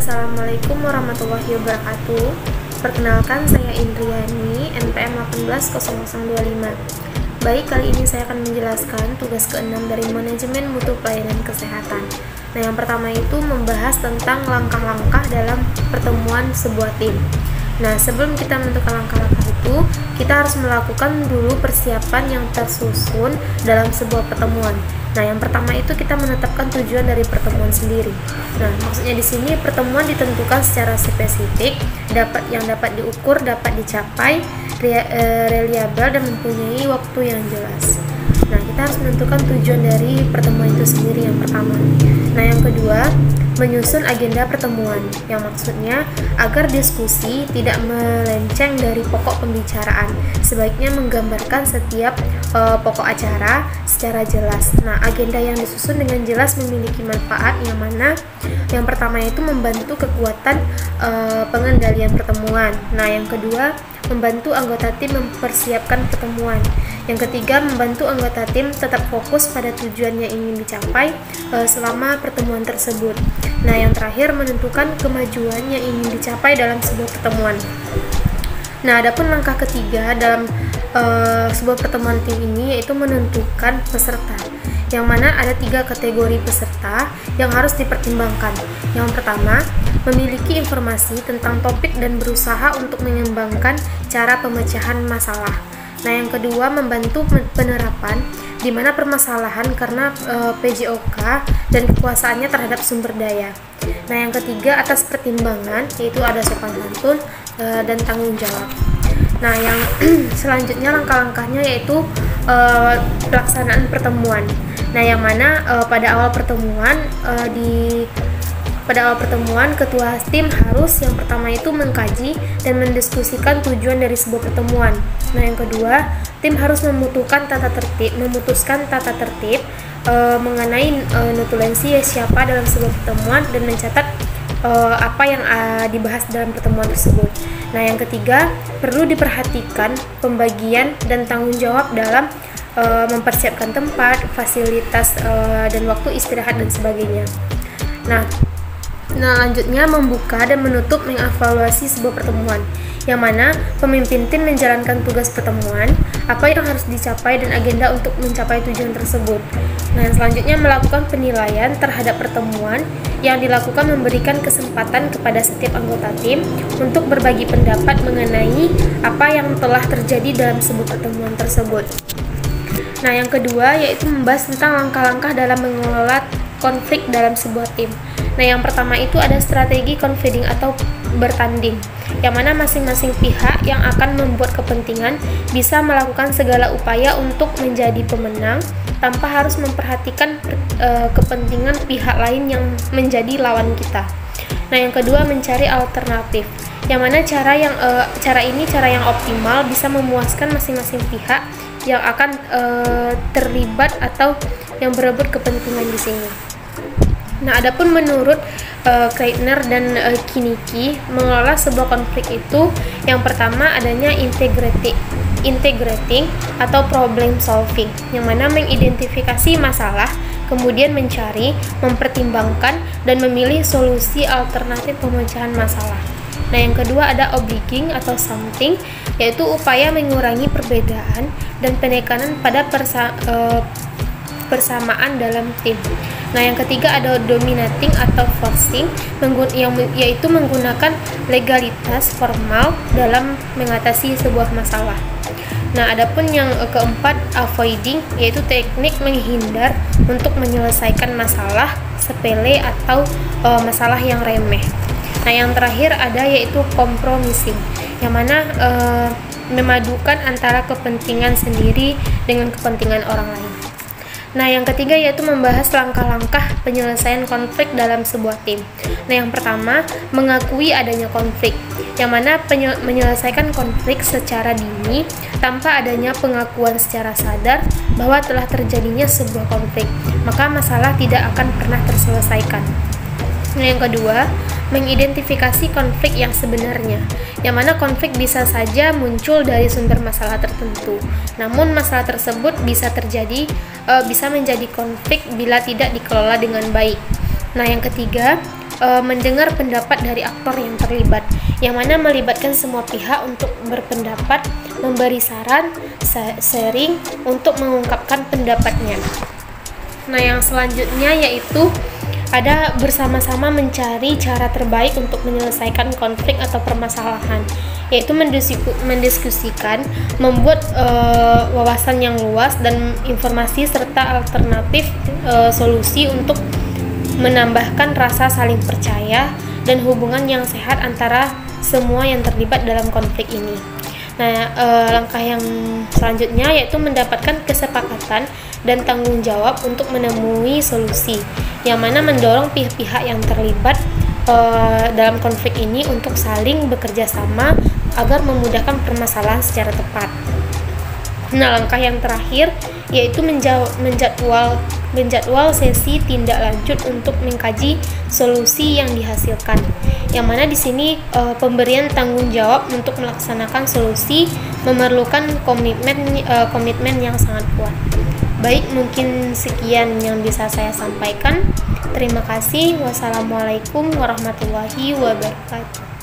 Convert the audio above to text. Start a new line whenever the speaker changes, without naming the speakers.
Assalamualaikum warahmatullahi wabarakatuh. Perkenalkan, saya Indriani, NPM 180025. Baik, kali ini saya akan menjelaskan tugas ke-6 dari Manajemen Mutu Pelayanan Kesehatan. Nah, yang pertama itu membahas tentang langkah-langkah dalam pertemuan sebuah tim. Nah, sebelum kita menentukan langkah-langkah itu, kita harus melakukan dulu persiapan yang tersusun dalam sebuah pertemuan. Nah, yang pertama itu kita menetapkan tujuan dari pertemuan sendiri. Nah, maksudnya di sini pertemuan ditentukan secara spesifik, yang dapat diukur, dapat dicapai, reliable dan mempunyai waktu yang jelas. Nah, kita harus menentukan tujuan dari pertemuan itu sendiri yang pertama. Nah, yang kedua, menyusun agenda pertemuan, yang maksudnya agar diskusi tidak melenceng dari pokok pembicaraan. Sebaiknya menggambarkan setiap pokok acara secara jelas. Nah, agenda yang disusun dengan jelas memiliki manfaat, yang mana yang pertama itu membantu kekuatan pengendalian pertemuan. Nah, yang kedua, membantu anggota tim mempersiapkan pertemuan. Yang ketiga, membantu anggota tim tetap fokus pada tujuan yang ingin dicapai selama pertemuan tersebut. Nah, yang terakhir, menentukan kemajuan yang ingin dicapai dalam sebuah pertemuan. Nah, adapun langkah ketiga dalam sebuah pertemuan tim ini yaitu menentukan peserta, yang mana ada 3 kategori peserta yang harus dipertimbangkan. Yang pertama, memiliki informasi tentang topik dan berusaha untuk mengembangkan cara pemecahan masalah. Nah, yang kedua, membantu penerapan di mana permasalahan karena PJOK dan kekuasaannya terhadap sumber daya. Nah, yang ketiga, atas pertimbangan, yaitu ada sopan santun dan tanggung jawab. Nah, yang selanjutnya langkah-langkahnya yaitu pelaksanaan pertemuan. Nah, yang mana pada awal pertemuan ketua tim harus yang pertama itu mengkaji dan mendiskusikan tujuan dari sebuah pertemuan. Nah, yang kedua, tim harus memutuskan tata tertib mengenai notulensi siapa dalam sebuah pertemuan dan mencatat apa yang dibahas dalam pertemuan tersebut. Nah, yang ketiga, perlu diperhatikan pembagian dan tanggung jawab dalam mempersiapkan tempat, fasilitas, dan waktu istirahat dan sebagainya. Nah, lanjutnya membuka dan menutup mengevaluasi sebuah pertemuan, yang mana pemimpin tim menjalankan tugas pertemuan, apa yang harus dicapai dan agenda untuk mencapai tujuan tersebut. Nah, selanjutnya melakukan penilaian terhadap pertemuan, yang dilakukan memberikan kesempatan kepada setiap anggota tim untuk berbagi pendapat mengenai apa yang telah terjadi dalam sebuah pertemuan tersebut. Nah, yang kedua yaitu membahas tentang langkah-langkah dalam mengelola konflik dalam sebuah tim. Nah, yang pertama itu ada strategi confiding atau bertanding, yang mana masing-masing pihak yang akan membuat kepentingan bisa melakukan segala upaya untuk menjadi pemenang tanpa harus memperhatikan kepentingan pihak lain yang menjadi lawan kita. Nah, yang kedua, mencari alternatif, yang mana cara yang optimal bisa memuaskan masing-masing pihak yang akan terlibat atau yang berebut kepentingan di sini. Nah, adapun menurut Kreitner dan Kiniki, mengelola sebuah konflik itu yang pertama adanya integrating atau problem solving, yang mana mengidentifikasi masalah, kemudian mencari, mempertimbangkan, dan memilih solusi alternatif pemecahan masalah. Nah, yang kedua ada obliging atau something, yaitu upaya mengurangi perbedaan dan penekanan pada persamaan dalam tim. Nah, yang ketiga ada dominating atau forcing, yaitu menggunakan legalitas formal dalam mengatasi sebuah masalah. Nah, adapun yang keempat avoiding, yaitu teknik menghindar untuk menyelesaikan masalah sepele atau masalah yang remeh. Nah, yang terakhir ada yaitu compromising, yang mana memadukan antara kepentingan sendiri dengan kepentingan orang lain. Nah, yang ketiga yaitu membahas langkah-langkah penyelesaian konflik dalam sebuah tim. Nah, yang pertama, mengakui adanya konflik, yang mana menyelesaikan konflik secara dini tanpa adanya pengakuan secara sadar bahwa telah terjadinya sebuah konflik, maka masalah tidak akan pernah terselesaikan. Nah, yang kedua, mengidentifikasi konflik yang sebenarnya, yang mana konflik bisa saja muncul dari sumber masalah tertentu. Namun masalah tersebut bisa menjadi konflik bila tidak dikelola dengan baik. Nah, yang ketiga, mendengar pendapat dari aktor yang terlibat, yang mana melibatkan semua pihak untuk berpendapat, memberi saran, sharing untuk mengungkapkan pendapatnya. Nah, yang selanjutnya yaitu ada bersama-sama mencari cara terbaik untuk menyelesaikan konflik atau permasalahan, yaitu mendiskusikan, membuat wawasan yang luas dan informasi serta alternatif solusi untuk menambahkan rasa saling percaya dan hubungan yang sehat antara semua yang terlibat dalam konflik ini. Nah, langkah yang selanjutnya yaitu mendapatkan kesepakatan dan tanggung jawab untuk menemui solusi, yang mana mendorong pihak-pihak yang terlibat dalam konflik ini untuk saling bekerja sama agar memudahkan permasalahan secara tepat. Nah, langkah yang terakhir yaitu menjadwal sesi tindak lanjut untuk mengkaji solusi yang dihasilkan, yang mana di sini pemberian tanggung jawab untuk melaksanakan solusi memerlukan komitmen yang sangat kuat. Baik, mungkin sekian yang bisa saya sampaikan. Terima kasih. Wassalamualaikum warahmatullahi wabarakatuh.